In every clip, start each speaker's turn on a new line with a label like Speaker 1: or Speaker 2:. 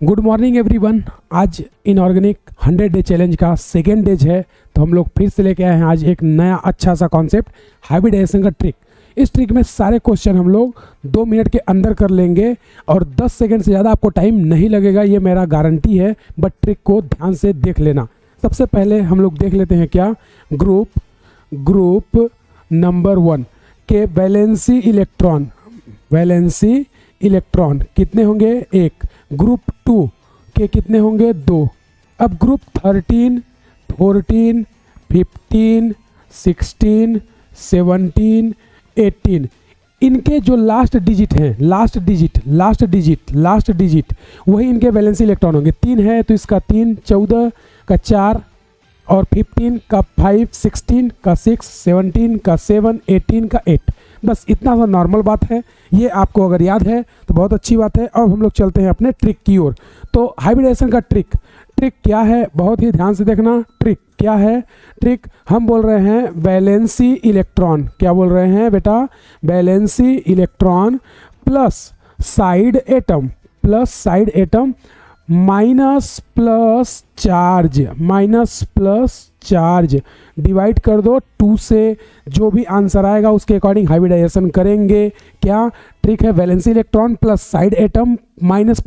Speaker 1: Good morning everyone. आज inorganic 100 day challenge का second days है, तो हम लोग फिर से लेके आए हैं आज एक नया अच्छा सा कॉन्सेप्ट, हाइब्रिडाइजेशन का ट्रिक। इस ट्रिक में सारे क्वेश्चन हम लोग 2 मिनट के अंदर कर लेंगे और 10 सेकेंड से ज़्यादा आपको टाइम नहीं लगेगा, ये मेरा गारंटी है। बट ट्रिक को ध्यान से देख लेना। सबसे पहले हम लोग देख लेते हैं क्या, ग्रुप नंबर 1 के वैलेंसी इलेक्ट्रॉन कितने होंगे? 1। ग्रुप 2 के कितने होंगे? 2। अब ग्रुप 13, 14, 15, 16, 17, 18 इनके जो लास्ट डिजिट हैं, लास्ट डिजिट वही इनके वैलेंसी इलेक्ट्रॉन होंगे। 3 है तो इसका 3, 14 का 4 और 15 का 5, 16 का 6, 17 का 7, 18 का 8। बस इतना सा नॉर्मल बात है, ये आपको अगर याद है तो बहुत अच्छी बात है। अब हम लोग चलते हैं अपने ट्रिक की ओर। तो हाइब्रिडाइजेशन का ट्रिक क्या है, बहुत ही ध्यान से देखना। ट्रिक क्या है? ट्रिक हम बोल रहे हैं वैलेंसी इलेक्ट्रॉन। क्या बोल रहे हैं बेटा? Valency electron plus side atom minus plus charge divide कर दो 2 से, जो भी आंसर आएगा उसके अकॉर्डिंग हाइब्रिडाइजेशन करेंगे। क्या ट्रिक है? Valency electron plus side atom minus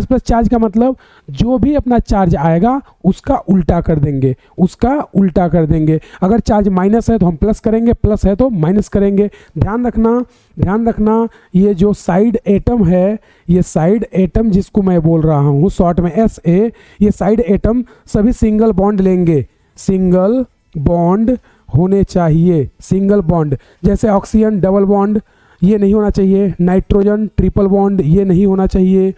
Speaker 1: plus charge का मतलब जो भी अपना चार्ज आएगा उसका उल्टा कर देंगे। अगर चार्ज माइनस है तो हम प्लस करेंगे, प्लस है तो माइनस करेंगे। ध्यान रखना ये जो साइड एटम है, ये साइड एटम जिसको मैं बोल रहा हूँ शॉर्ट में SA, ये साइड एटम सभी सिंगल बॉन्ड लेंगे। सिंगल बॉन्ड होने चाहिए, सिंगल बॉन्ड। जैसे ऑक्सीजन डबल बॉन्ड ये नहीं होना चाहिए, नाइट्रोजन ट्रिपल बॉन्ड ये नहीं होना चाहिए,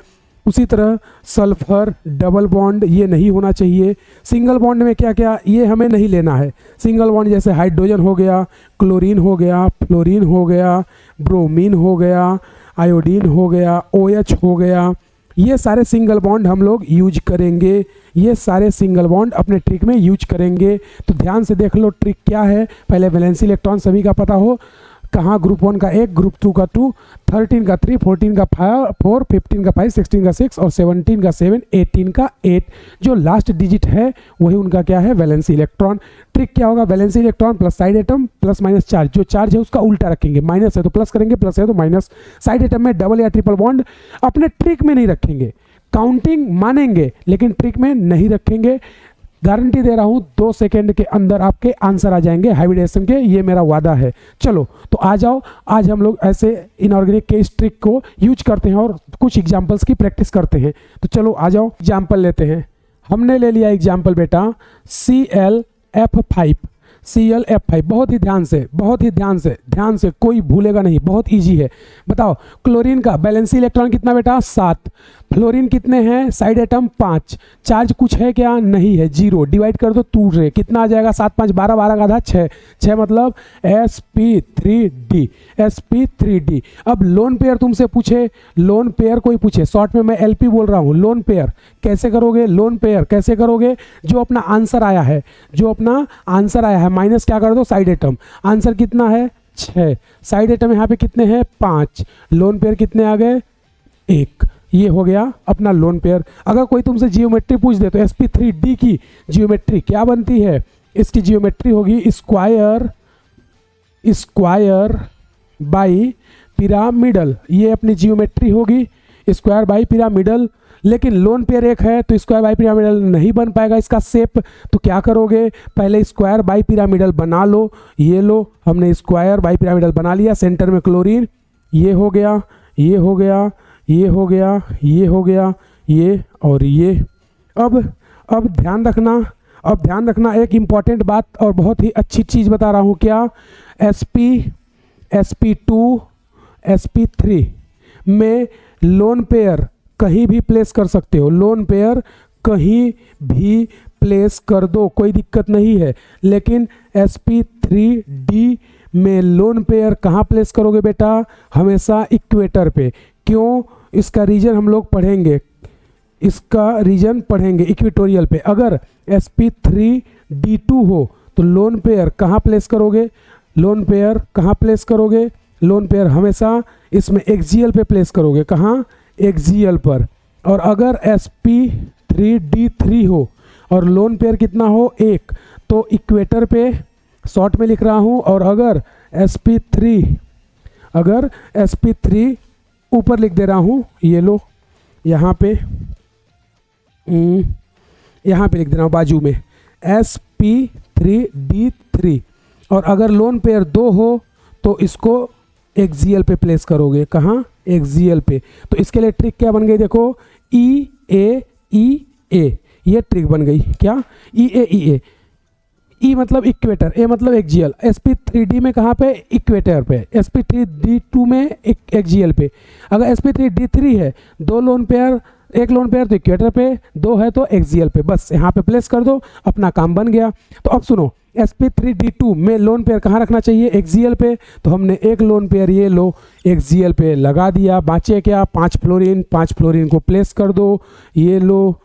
Speaker 1: उसी तरह सल्फर डबल बॉन्ड ये नहीं होना चाहिए। सिंगल बॉन्ड में क्या क्या ये हमें नहीं लेना है। सिंगल बॉन्ड जैसे हाइड्रोजन हो गया, क्लोरीन हो गया, फ्लोरीन हो गया, ब्रोमीन हो गया, आयोडीन हो गया, OH हो गया, ये सारे सिंगल बॉन्ड हम लोग यूज करेंगे। ये सारे सिंगल बॉन्ड अपने ट्रिक में यूज करेंगे। तो ध्यान से देख लो ट्रिक क्या है। पहले वैलेंसी इलेक्ट्रॉन सभी का पता हो, कहाँ ग्रुप 1 का 1, ग्रुप 2 का 2, 13 का 3, 14 का 4, 15 का 5, 16 का 6 और 17 का 7, 18 का 8। जो लास्ट डिजिट है वही उनका क्या है? Valency electron. ट्रिक क्या होगा? Valency electron plus side atom plus minus charge. जो चार्ज है उसका उल्टा रखेंगे, माइनस है तो प्लस करेंगे, प्लस है तो माइनस। साइड एटम में डबल या ट्रिपल बॉन्ड अपने ट्रिक में नहीं रखेंगे। काउंटिंग मानेंगे लेकिन ट्रिक में नहीं रखेंगे। गारंटी दे रहा हूँ 2 सेकेंड के अंदर आपके आंसर आ जाएंगे हाइब्रिडेशन के, ये मेरा वादा है। चलो तो आ जाओ, आज हम लोग ऐसे इनऑर्गेनिक के इस ट्रिक को यूज करते हैं और कुछ एग्जांपल्स की प्रैक्टिस करते हैं। तो चलो आ जाओ एग्जांपल लेते हैं। हमने ले लिया एग्जांपल बेटा ClF5। बहुत ही ध्यान से कोई भूलेगा नहीं, बहुत इजी है। बताओ क्लोरीन का वैलेंसी इलेक्ट्रॉन कितना बेटा? 7। फ्लोरीन कितने हैं? Side atom 5। चार्ज कुछ है क्या? नहीं है, 0। डिवाइड कर दो 2 से, कितना आ जाएगा? 7 5 12, 12 का आधा 6 मतलब sp3d। अब लोन पेयर तुमसे पूछे, लोन पेयर कोई पूछे, शॉर्ट में मैं LP बोल रहा हूँ। लोन पेयर कैसे करोगे? जो अपना आंसर आया है माइनस क्या कर दो? Side atom. आंसर कितना है? 6। साइड एटम यहाँ पे कितने हैं? 5। लोन पेयर कितने आ गए? 1। ये हो गया अपना लोन पेयर। अगर कोई तुमसे जियोमेट्री पूछ दे तो sp3d की जियोमेट्री क्या बनती है? इसकी जियोमेट्री होगी स्क्वायर बाई पिरामिडल। ये अपनी जियोमेट्री होगी स्क्वायर बाई पिरामिडल। लेकिन लोन पेयर 1 है तो स्क्वायर बाई पिरामिडल नहीं बन पाएगा इसका शेप। तो क्या करोगे? पहले स्क्वायर बाई पिरामिडल बना लो। ये लो, हमने स्क्वायर बाई पिरामिडल बना लिया। सेंटर में क्लोरीन, ये हो गया, ये हो गया, ये हो गया, ये हो गया, ये और ये। अब ध्यान रखना एक इम्पॉर्टेंट बात और बहुत ही अच्छी चीज़ बता रहा हूँ। क्या? sp2 sp3 में लोन पेयर कहीं भी प्लेस कर सकते हो। लोन पेयर कहीं भी प्लेस कर दो, कोई दिक्कत नहीं है। लेकिन sp3d में लोन पेयर कहाँ प्लेस करोगे बेटा? हमेशा इक्वेटर पे। क्यों? इसका रीजन हम लोग पढ़ेंगे, इक्वेटोरियल पे। अगर sp3d2 हो तो लोन पेयर कहाँ प्लेस करोगे? लोन पेयर हमेशा इसमें एक्सियल पे प्लेस करोगे। कहाँ? एक्सियल पर। और अगर sp3d3 हो और लोन पेयर कितना हो 1, तो इक्वेटर पे शॉर्ट में लिख रहा हूँ। और अगर sp3 ऊपर लिख दे रहा हूँ, ये लो यहाँ पे लिख दे रहा हूँ बाजू में sp3d3। और अगर लोन पेयर 2 हो तो इसको एक्सियल पे प्लेस करोगे। कहाँ? एक्सियल पे। तो इसके लिए ट्रिक क्या बन गई देखो, ई ए ई ए, ये ट्रिक बन गई। क्या? ई ए ई ए। ई मतलब इक्वेटर, ए मतलब एक्सियल। sp3d में कहाँ पे? इक्वेटर पे। sp3d2 में एक्सियल पे। अगर sp3d3 है, 2 लोन पेयर, 1 लोन पेयर तो इक्वेटर पे, 2 है तो एक्सियल पे, बस यहाँ पे प्लेस कर दो, अपना काम बन गया। तो अब सुनो, sp3d2 में लोन पेयर कहाँ रखना चाहिए? एक्सियल पे। तो हमने 1 लोन पेयर ये लो एक्सियल पे लगा दिया। बाँचे क्या? 5 फ्लोरीन। 5 फ्लोरीन को प्लेस कर दो। ये लो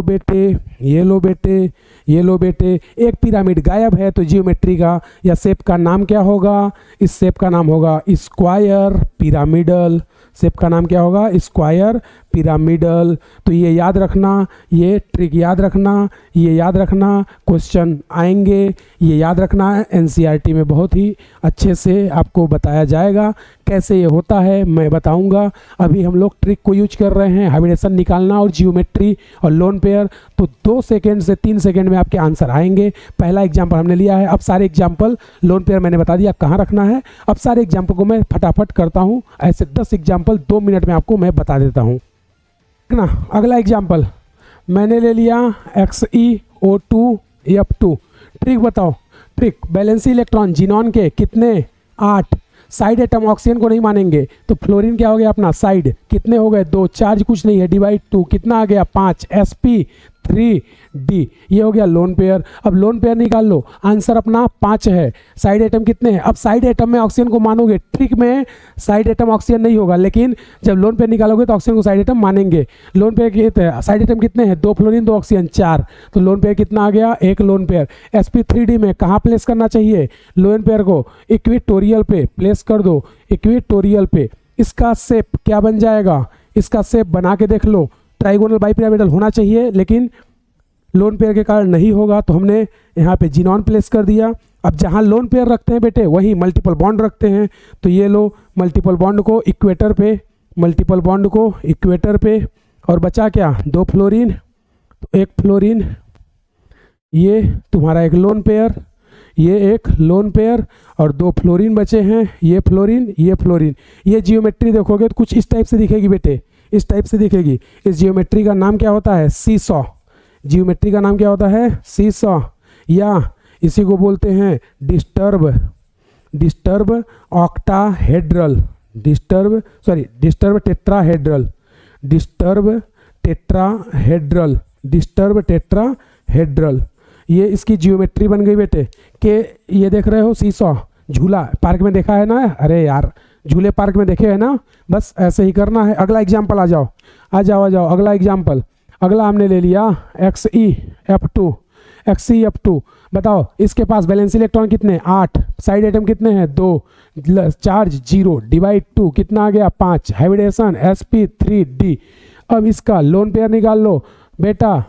Speaker 1: बेटे, ये लो बेटे, ये लो बेटे। एक पिरामिड गायब है, तो जियोमेट्री का या शेप का नाम क्या होगा? इस शेप का नाम होगा स्क्वायर पिरामिडल। शेप का नाम क्या होगा? Square pyramidal. तो ये याद रखना, ये ट्रिक याद रखना, ये याद रखना, क्वेश्चन आएंगे, ये याद रखना। एनसीईआरटी में बहुत ही अच्छे से आपको बताया जाएगा कैसे ये होता है, मैं बताऊंगा। अभी हम लोग ट्रिक को यूज कर रहे हैं हाइब्रिडेशन निकालना और जियोमेट्री और लोन पेयर। तो 2 सेकेंड से 3 सेकेंड में आपके आंसर आएंगे। पहला एग्जाम्पल हमने लिया है। अब सारे एग्जाम्पल, लोन पेयर मैंने बता दिया कहाँ रखना है। अब सारे एग्जाम्पल को मैं फटाफट करता हूँ। ऐसे 10 एग्जाम्पल 2 मिनट में आपको मैं बता देता हूँ ना। अगला एग्जाम्पल मैंने ले लिया XeO2F2। ट्रिक बताओ। ट्रिक, वैलेंसी इलेक्ट्रॉन जिनॉन के कितने? 8। साइड एटम ऑक्सीजन को नहीं मानेंगे, तो फ्लोरीन क्या हो गया अपना? साइड। कितने हो गए? 2। चार्ज कुछ नहीं है, डिवाइड 2, कितना आ गया? 5। sp3d, ये हो गया लोन पेयर। अब लोन पेयर निकाल लो, आंसर अपना 5 है। साइड एटम कितने हैं? अब साइड एटम में ऑक्सीजन को मानोगे, ट्रिक में साइड एटम ऑक्सीजन नहीं होगा, लेकिन जब लोन पेयर निकालोगे तो ऑक्सीजन को साइड एटम मानेंगे। लोन पेयर कितने? साइड एटम कितने हैं? 2 फ्लोरीन 2 ऑक्सीजन 4। तो लोन पेयर कितना आ गया? 1 लोन पेयर। sp3d में कहाँ प्लेस करना चाहिए लोन पेयर को? इक्वेटोरियल पे प्लेस कर दो, इक्वेटोरियल पे। इसका शेप क्या बन जाएगा? इसका शेप बना के देख लो, ट्राइगोनल बाइपिरामिडल होना चाहिए, लेकिन लोन पेयर के कारण नहीं होगा, तो हमने यहाँ पे जिनॉन प्लेस कर दिया। अब जहाँ लोन पेयर रखते हैं बेटे, वहीं मल्टीपल बॉन्ड रखते हैं। तो ये लो मल्टीपल बॉन्ड को इक्वेटर पे, मल्टीपल बॉन्ड को इक्वेटर पे। और बचा क्या? 2 फ्लोरीन, तो 1 फ्लोरीन, ये तुम्हारा 1 लोन पेयर, ये 1 लोन पेयर, और 2 फ्लोरीन बचे हैं, ये फ्लोरीन, ये फ्लोरीन। ये जियोमेट्री देखोगे तो कुछ इस टाइप से दिखेगी बेटे, इस टाइप से दिखेगी। इस जियोमेट्री का नाम क्या होता है? सीसॉ। जियोमेट्री का नाम क्या होता है? सीसॉ, या इसी को बोलते हैं disturb octahedral, disturb tetrahedral, disturb tetrahedral. ये इसकी जियोमेट्री बन गई बेटे। के ये देख रहे हो सीसॉ, झूला पार्क में देखा है ना? अरे यार, झूले पार्क में देखे है ना? बस ऐसे ही करना है। अगला एग्जाम्पल आ जाओ। अगला एग्जाम्पल, अगला हमने ले लिया XeF2। बताओ, इसके पास वैलेंसी इलेक्ट्रॉन कितने? 8। साइड एटम कितने हैं? 2। चार्ज 0, डिवाइड 2, कितना आ गया? 5। Hybridisation sp3d। अब इसका लोन पेयर निकाल लो। बेटा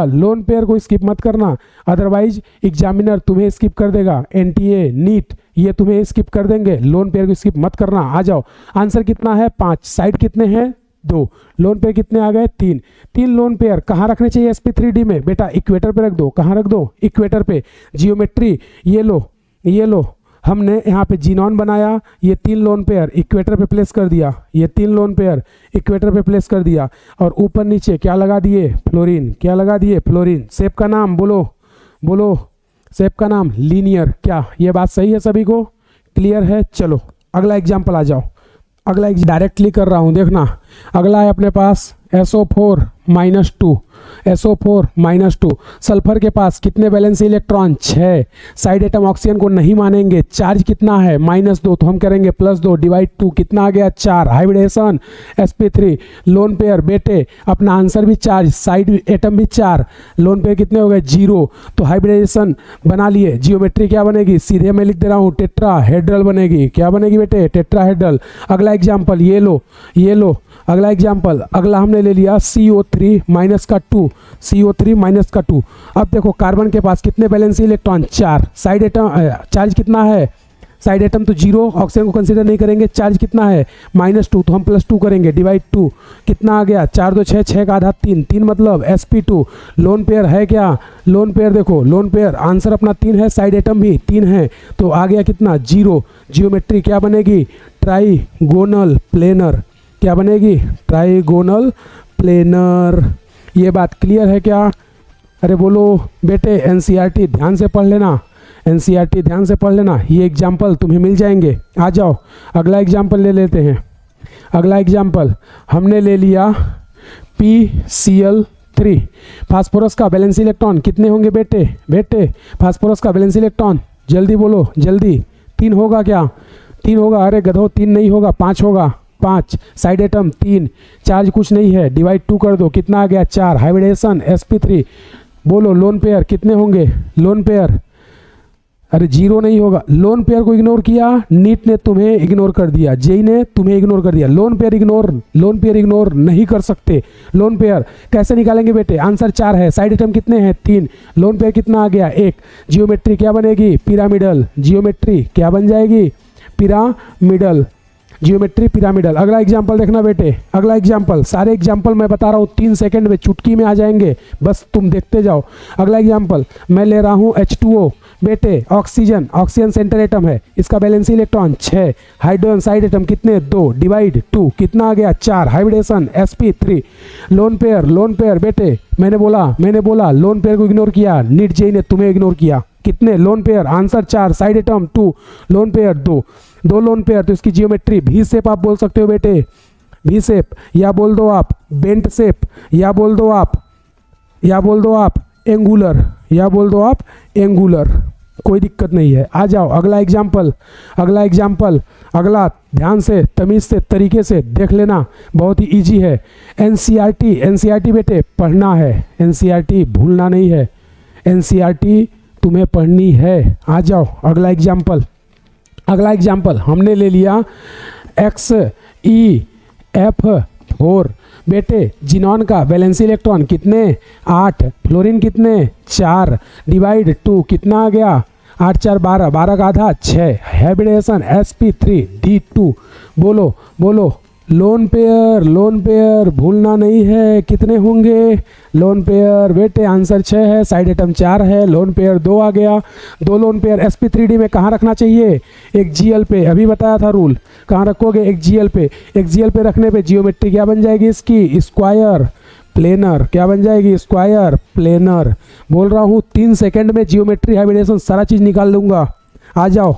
Speaker 1: लोन पेयर को स्किप मत करना, अदरवाइज एग्जामिनर तुम्हें स्किप कर देगा। NTA नीट ये तुम्हें स्किप कर देंगे। लोन पेयर को स्किप मत करना। आ जाओ, आंसर कितना है? 5। साइड कितने हैं? 2। लोन पेयर कितने आ गए? 3। 3 लोन पेयर कहाँ रखने चाहिए sp3d में? बेटा इक्वेटर पे रख दो। कहाँ रख दो? इक्वेटर पे। जियोमेट्री ये लो, हमने यहाँ पे जिनॉन बनाया, ये 3 लोन पेयर इक्वेटर पे प्लेस कर दिया, ये 3 लोन पेयर इक्वेटर पे प्लेस कर दिया, और ऊपर नीचे क्या लगा दिए? फ्लोरीन। क्या लगा दिए? फ्लोरीन। शेप का नाम बोलो, शेप का नाम लीनियर। क्या ये बात सही है? सभी को क्लियर है? चलो अगला एग्जाम्पल आ जाओ। अगला डायरेक्टली कर रहा हूँ, देखना। अगला है अपने पास SO4-2। SO4 -2। सल्फर के पास कितने valency electron 6। Side atom oxygen को नहीं मानेंगे, चार्ज कितना है -2, तो हम करेंगे +2 डिवाइड 2, कितना आ गया 4। हाइब्रिडेशन sp3 लोन पेयर बेटे, अपना आंसर भी चार्ज, साइड एटम भी 4, लोन पेयर कितने हो गए 0। तो हाइब्रिडेशन बना लिए, जियोमेट्री क्या बनेगी, सीधे मैं लिख दे रहा हूँ टेट्राहेड्रल बनेगी। क्या बनेगी बेटे, टेट्राहेड्रल। अगला एग्जाम्पल ये लो, ये लो अगला एग्जाम्पल। अगला हमने ले लिया CO3 -2, CO3 -2। अब देखो कार्बन के पास कितने valency electron 4। Side atom charge कितना है, साइड एटम तो 0, ऑक्सीजन को कंसीडर नहीं करेंगे। चार्ज कितना है -2, तो हम +2 करेंगे डिवाइड 2, कितना आ गया 4 2 6, 6 का आधा 3, 3 मतलब sp2। लोन पेयर है क्या, लोन पेयर देखो, लोन पेयर आंसर अपना 3 है, साइड एटम भी 3 है, तो आ गया कितना 0। जियोमेट्री क्या बनेगी, ट्राइगोनल प्लेनर। क्या बनेगी, ट्राइगोनल प्लेनर। ये बात क्लियर है क्या, अरे बोलो बेटे। NCERT ध्यान से पढ़ लेना, NCERT ध्यान से पढ़ लेना, ये एग्जाम्पल तुम्हें मिल जाएंगे। आ जाओ अगला एग्जाम्पल ले लेते हैं। अगला एग्जाम्पल हमने ले लिया PCl3। फास्फोरस का वैलेंसी इलेक्ट्रॉन कितने होंगे बेटे, बेटे फास्फोरस का वैलेंसी इलेक्ट्रॉन जल्दी बोलो जल्दी। 3 होगा क्या, 3 होगा, अरे गधो 3 नहीं होगा, 5 होगा, 5। साइड एटम 3, चार्ज कुछ नहीं है, डिवाइड 2 कर दो, कितना आ गया 4। हाइब्रिडेशन sp3 बोलो, लोन पेयर कितने होंगे, लोन पेयर, अरे 0 नहीं होगा। लोन पेयर को इग्नोर किया, नीट ने तुम्हें इग्नोर कर दिया, जेई ने तुम्हें इग्नोर कर दिया। लोन पेयर इग्नोर नहीं कर सकते। लोन पेयर कैसे निकालेंगे बेटे, आंसर 4 है, साइड एटम कितने हैं 3, लोन पेयर कितना आ गया 1। जियोमेट्री क्या बनेगी, पिरामिडल। जियोमेट्री क्या बन जाएगी, पिरामिडल। Geometry pyramidal. अगला एग्जाम्पल देखना बेटे, अगला एग्जाम्पल, सारे एग्जाम्पल मैं बता रहा हूँ 3 सेकंड में चुटकी में आ जाएंगे, बस तुम देखते जाओ। अगला एग्जाम्पल मैं ले रहा हूँ H2O बेटे, ऑक्सीजन, ऑक्सीजन सेंटर एटम है, इसका valency electron 6। Hydrogen side atom कितने 2, डिवाइड 2, कितना आ गया 4। Hybridisation sp3। लोन पेयर बेटे, मैंने बोला लोन पेयर को इग्नोर किया, नीट जेई ने तुम्हें इग्नोर किया। कितने lone pair, answer 4, side atom 2, lone pair 2 lone pair, तो इसकी जियोमेट्री भी शेप आप बोल सकते हो बेटे, भी शेप, या बोल दो आप बेंट शेप, या बोल दो आप एंगुलर, या बोल दो आप एंगुलर, कोई दिक्कत नहीं है। आ जाओ अगला एग्जाम्पल, अगला ध्यान से तमीज़ से तरीके से देख लेना, बहुत ही इजी है। NCERT बेटे पढ़ना है, NCERT भूलना नहीं है, NCERT तुम्हें पढ़नी है। आ जाओ अगला एग्जाम्पल हमने ले लिया XeF4 बेटे, जिनॉन का वैलेंसी इलेक्ट्रॉन कितने 8, फ्लोरीन कितने 4, डिवाइड 2, कितना आ गया 8 4 12, 12 का आधा 6। Hybridisation sp3d2। बोलो लोन पेयर भूलना नहीं है, कितने होंगे लोन पेयर बेटे, आंसर 6 है, साइड एटम 4 है, लोन पेयर 2 आ गया। 2 लोन पेयर sp3d में कहाँ रखना चाहिए, एक GL पे, अभी बताया था रूल, कहाँ रखोगे एक GL पे। एक GL पे रखने पे जियोमेट्री क्या बन जाएगी इसकी, स्क्वायर प्लेनर। क्या बन जाएगी, स्क्वायर प्लेनर। बोल रहा हूँ 3 सेकंड में जियोमेट्री हाइब्रिडेशन सारा चीज़ निकाल लूँगा। आ जाओ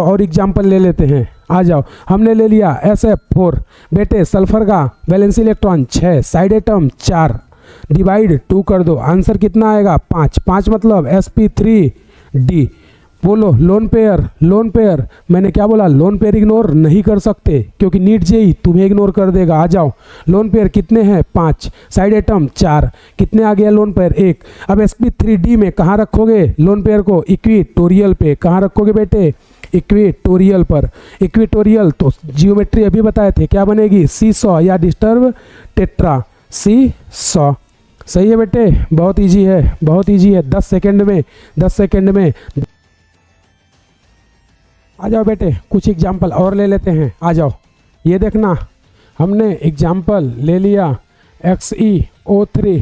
Speaker 1: और एग्जाम्पल ले लेते हैं। आ जाओ, हमने ले लिया SF4 बेटे, सल्फर का valency electron 6, side atom 4, divide 2 कर दो, आंसर कितना आएगा 5। 5 मतलब sp3d। बोलो लोन पेयर, मैंने क्या बोला, लोन पेयर इग्नोर नहीं कर सकते क्योंकि नीट जेई तुम्हें इग्नोर कर देगा। आ जाओ, लोन पेयर कितने हैं 5, साइड एटम 4, कितने आ गया लोन पेयर 1। अब sp3d में कहाँ रखोगे लोन पेयर को, इक्विटोरियल पे। कहाँ रखोगे बेटे, इक्विटोरियल पर। इक्विटोरियल तो जियोमेट्री अभी बताए थे, क्या बनेगी सीसॉ या डिस्टर्ब टेट्रा, सीसॉ। सही है बेटे, बहुत इजी है, 10 सेकंड में। आ जाओ बेटे, कुछ एग्जाम्पल और ले लेते हैं। आ जाओ, ये देखना, हमने एग्जाम्पल ले लिया XeO3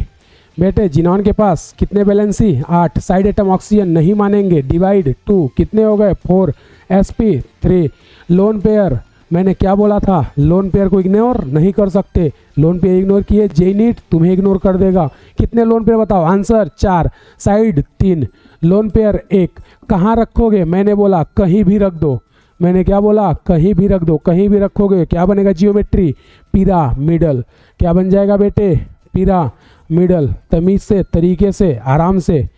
Speaker 1: बेटे, जिनॉन के पास कितने वैलेंसी 8, साइड एटम ऑक्सीजन नहीं मानेंगे, डिवाइड 2, कितने हो गए 4, sp3। लोन पेयर मैंने क्या बोला था, लोन पेयर को इग्नोर नहीं कर सकते, लोन पेयर इग्नोर किए जेई नीट तुम्हें इग्नोर कर देगा। कितने लोन पेयर बताओ, आंसर 4, साइड 3, लोन पेयर 1। कहाँ रखोगे, मैंने बोला कहीं भी रख दो, मैंने क्या बोला, कहीं भी रख दो, कहीं भी रखोगे क्या बनेगा जियोमेट्री, पिरामिडल। क्या बन जाएगा बेटे, पिरामिडल। मिडल, तमीज़ से, तरीके से, आराम से,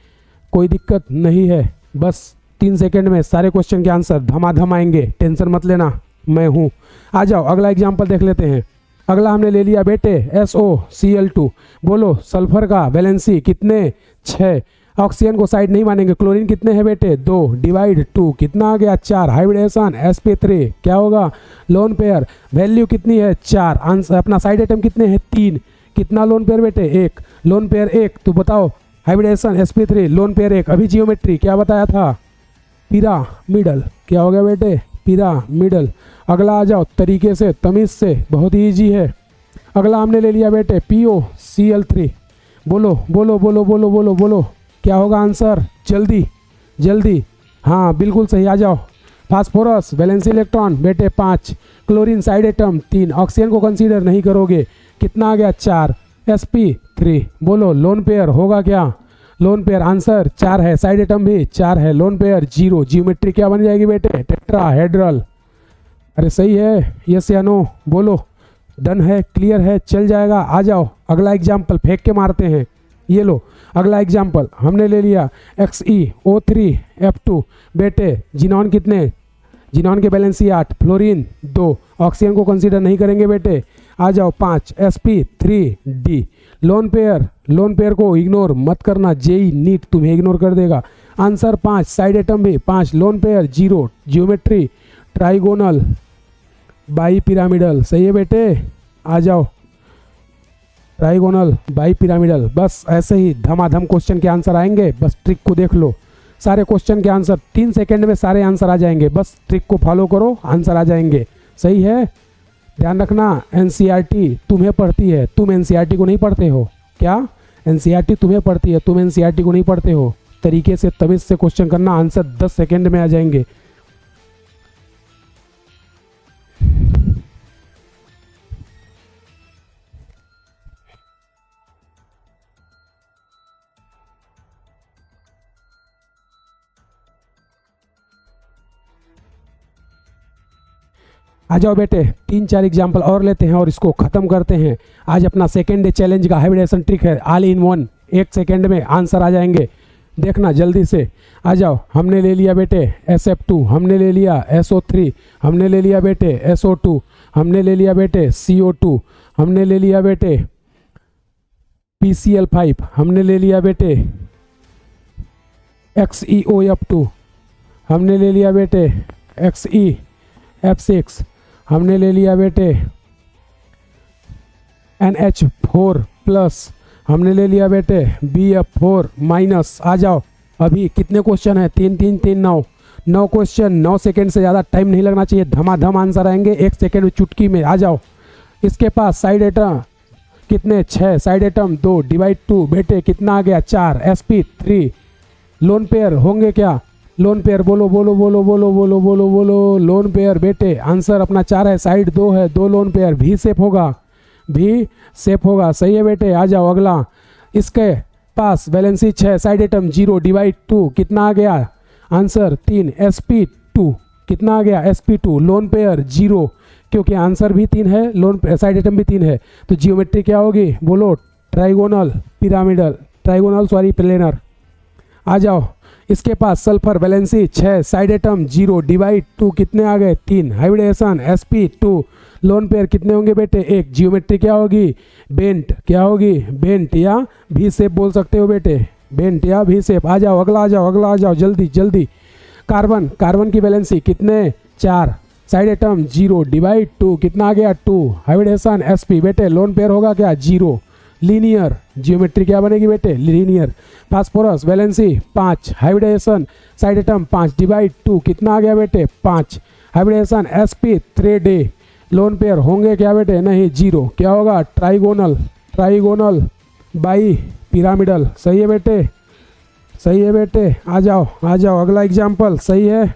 Speaker 1: कोई दिक्कत नहीं है। बस 3 सेकंड में सारे क्वेश्चन के आंसर धमाधम आएंगे, टेंशन मत लेना, मैं हूँ। आ जाओ अगला एग्जाम्पल देख लेते हैं। अगला हमने ले लिया बेटे SOCl2। बोलो सल्फर का वैलेंसी कितने, 6। ऑक्सीजन को साइड नहीं मानेंगे। क्लोरीन कितने हैं बेटे, 2 डिवाइड 2 कितना आ गया, 4। हाइब्रिडेशन sp3 क्या होगा, लोन पेयर। वैल्यू कितनी है, 4। आंसर अपना साइड आइटम कितने हैं, 3। कितना लोन पेयर बेटे, 1। लोन पेयर 1, तो बताओ हाइब्रिडेशन sp3 लोन पेयर 1। अभी जियोमेट्री क्या बताया था, पिरामिडल। क्या हो गया बेटे, पिरामिडल। अगला आ जाओ तरीके से, तमीज़ से, बहुत ही ईजी है। अगला हमने ले लिया बेटे POCl3। बोलो बोलो बोलो बोलो बोलो बोलो क्या होगा आंसर, जल्दी जल्दी। हाँ बिल्कुल सही, आ जाओ। फास्फोरस वैलेंसी इलेक्ट्रॉन बेटे 5। Chlorine side atom 3। ऑक्सीजन को कंसीडर नहीं करोगे, कितना आ गया, 4। sp3 बोलो लोन पेयर होगा क्या, लोन पेयर आंसर 4 है, साइड एटम भी 4 है, लोन पेयर 0। जियोमेट्री क्या बन जाएगी बेटे, टेट्राहेड्रल। अरे सही है, यस या नो बोलो। डन है, क्लियर है, चल जाएगा। आ जाओ अगला एग्जाम्पल फेंक के मारते हैं। ये लो अगला एग्जाम्पल हमने ले लिया XeO3F2। बेटे जिनॉन कितने, जिनॉन के बैलेंसी 8, फ्लोरीन 2। ऑक्सीजन को कंसीडर नहीं करेंगे बेटे, आ जाओ 5। sp3d lone pair, lone pair को इग्नोर मत करना, जेई नीट तुम्हें इग्नोर कर देगा। आंसर 5, साइड एटम भी 5, loan pair 0। Geometry trigonal bi pyramidal, सही है बेटे, आ जाओ ट्राइगोनल बाई पिरामिडल। बस ऐसे ही धमाधम क्वेश्चन के आंसर आएंगे, बस ट्रिक को देख लो। सारे क्वेश्चन के आंसर 3 सेकंड में सारे आंसर आ जाएंगे, बस ट्रिक को फॉलो करो, आंसर आ जाएंगे। सही है, ध्यान रखना। NCERT तुम्हें पढ़ती है, तुम NCERT को नहीं पढ़ते हो क्या, NCERT तुम्हें पढ़ती है, तुम NCERT को नहीं पढ़ते हो। तरीके से तमीज़ से क्वेश्चन करना, आंसर 10 सेकंड में आ जाएंगे। आ जाओ बेटे 3-4 एग्जाम्पल और लेते हैं और इसको ख़त्म करते हैं। आज अपना सेकेंड डे चैलेंज का हाइब्रिडेशन ट्रिक है, ऑल इन वन। 1 सेकेंड में आंसर आ जाएंगे, देखना जल्दी से। आ जाओ, हमने ले लिया बेटे SF2, हमने ले लिया SO3, हमने ले लिया बेटे SO2, हमने ले लिया बेटे CO2, हमने ले लिया बेटे PCl5, हमने ले लिया बेटे XeOF2, हमने ले लिया बेटे XeF6, हमने ले लिया बेटे NH4 प्लस, हमने ले लिया बेटे BF4 माइनस। आ जाओ, अभी कितने क्वेश्चन है, 3 3 3 9 क्वेश्चन, 9 सेकेंड से ज़्यादा टाइम नहीं लगना चाहिए, धमाधम आंसर आएंगे 1 सेकेंड में, चुटकी में। आ जाओ, इसके पास साइड एटम कितने, 6, साइड एटम 2 डिवाइड 2 बेटे कितना आ गया, 4। sp3 लोन पेयर होंगे क्या, लोन पेयर बोलो बोलो बोलो बोलो बोलो बोलो बोलो लोन पेयर बेटे। आंसर अपना 4 है, साइड 2 है, 2 लोन पेयर, भी सेफ होगा, भी सेफ होगा। सही है बेटे, आ जाओ अगला। इसके पास वैलेंसी 6, साइड एटम 0 डिवाइड 2 कितना आ गया, आंसर 3। sp2 कितना आ गया, sp2 लोन पेयर 0, क्योंकि आंसर भी 3 है, लोन साइड एटम भी 3 है, तो जियोमेट्री क्या होगी बोलो, trigonal pyramidal, trigonal sorry planar. आ जाओ, इसके पास sulphur valency 6, side atom 0 divide 2 कितने आ गए, 3। हाइब्रिडेशन sp2 लोन पेयर कितने होंगे बेटे, 1। जियोमेट्री क्या होगी, बेंट, क्या होगी, बेंट या भी शेप बोल सकते हो बेटे, बेंट या भी शेप। आ जाओ अगला, आ जाओ अगला, आ जाओ जल्दी जल्दी। कार्बन, कार्बन की वैलेंसी कितने, 4, साइड एटम 0 डिवाइड 2 कितना आ गया, 2। हाइब्रिडेशन sp बेटे लोन पेयर होगा क्या, 0। लीनियर, जियोमेट्री क्या बनेगी बेटे, linear. Phosphorus valency 5, hybridisation side atom 5 divide 2 कितना आ गया बेटे, 5। हाइब्रिडेशन sp3d लोन पेयर होंगे क्या बेटे, नहीं, 0। क्या होगा, ट्राइगोनल, ट्राइगोनल बाई पिरामिडल। सही है बेटे, सही है बेटे। आ जाओ, आ जाओ अगला एग्जाम्पल, सही है,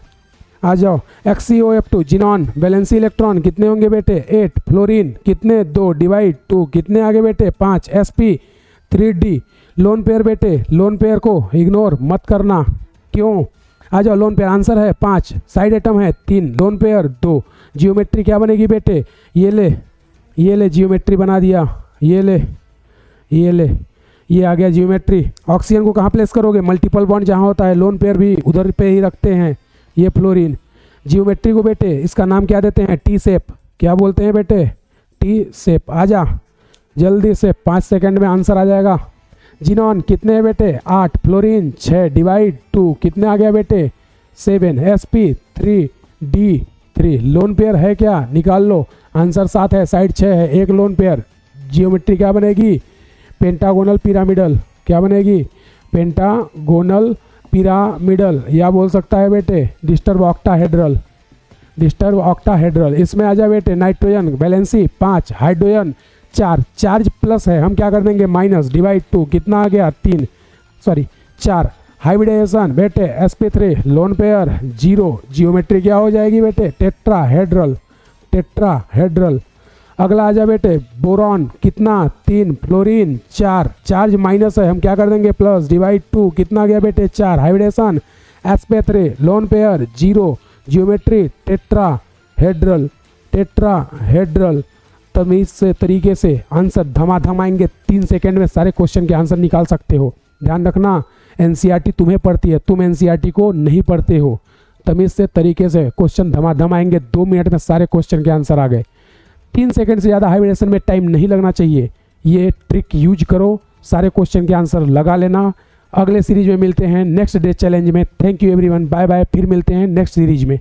Speaker 1: आ जाओ। XeOF2 जिनॉन वैलेंसी इलेक्ट्रॉन कितने होंगे बेटे, 8। फ्लोरीन कितने, 2 डिवाइड 2 कितने आगे बेटे, 5। sp3d लोन पेयर बेटे, लोन पेयर को इग्नोर मत करना, क्यों। आ जाओ, लोन पेयर आंसर है 5, साइड एटम है 3, लोन पेयर 2। जियोमेट्री क्या बनेगी बेटे, ये ले जियोमेट्री बना दिया, ये ले ये आ गया जियोमेट्री। ऑक्सीजन को कहाँ प्लेस करोगे, मल्टीपल बॉन्ड जहाँ होता है, लोन पेयर भी उधर पे ही रखते हैं। ये फ्लोरीन। जियोमेट्री को बेटे इसका नाम क्या देते हैं, टी शेप। क्या बोलते हैं बेटे, टी शेप। आ जा जल्दी से, 5 सेकंड में आंसर आ जाएगा। जिनॉन कितने हैं बेटे, 8। फ्लोरीन 6 डिवाइड 2 कितने आ गया बेटे, 7। sp 3 d 3। लोन पेयर है क्या, निकाल लो। आंसर 7 है, साइड 6 है, एक लोन पेयर। जियोमेट्री क्या बनेगी, पेंटागोनल पिरामिडल। क्या बनेगी, पेंटागोनल पिरामिडल। या बोल सकता है बेटे डिस्टर्ब ऑक्टाहेड्रल, डिस्टर्ब ऑक्टाहेड्रल। इसमें आ जाए बेटे nitrogen valency 5, hydrogen 4, charge plus है, हम क्या कर देंगे माइनस, डिवाइड 2 कितना आ गया 4। हाइब्रिडाइजेशन बेटे sp3 लोन पेयर 0। जियोमेट्री क्या हो जाएगी बेटे, टेट्राहेड्रल, टेट्राहेड्रल। अगला आ जाए बेटे बोरॉन कितना 3, फ्लोरीन 4, चार्ज माइनस है, हम क्या कर देंगे प्लस, डिवाइड 2 कितना गया बेटे 4। Hybridisation sp3 lone pair 0। Geometry tetrahedral, tetrahedral. तमीज से तरीके से आंसर धमाधम आएंगे, 3 सेकंड में सारे क्वेश्चन के आंसर निकाल सकते हो। ध्यान रखना एनसीईआरटी तुम्हें पढ़ती है, तुम एनसीईआरटी को नहीं पढ़ते हो। तमीज से तरीके से क्वेश्चन धमाधम आएंगे, 2 मिनट में सारे क्वेश्चन के आंसर आ गए। 3 सेकंड से ज़्यादा हाइब्रिडेशन में टाइम नहीं लगना चाहिए। ये ट्रिक यूज करो, सारे क्वेश्चन के आंसर लगा लेना। अगले सीरीज में मिलते हैं नेक्स्ट डे चैलेंज में। Thank you everyone, bye bye. फिर मिलते हैं नेक्स्ट सीरीज में।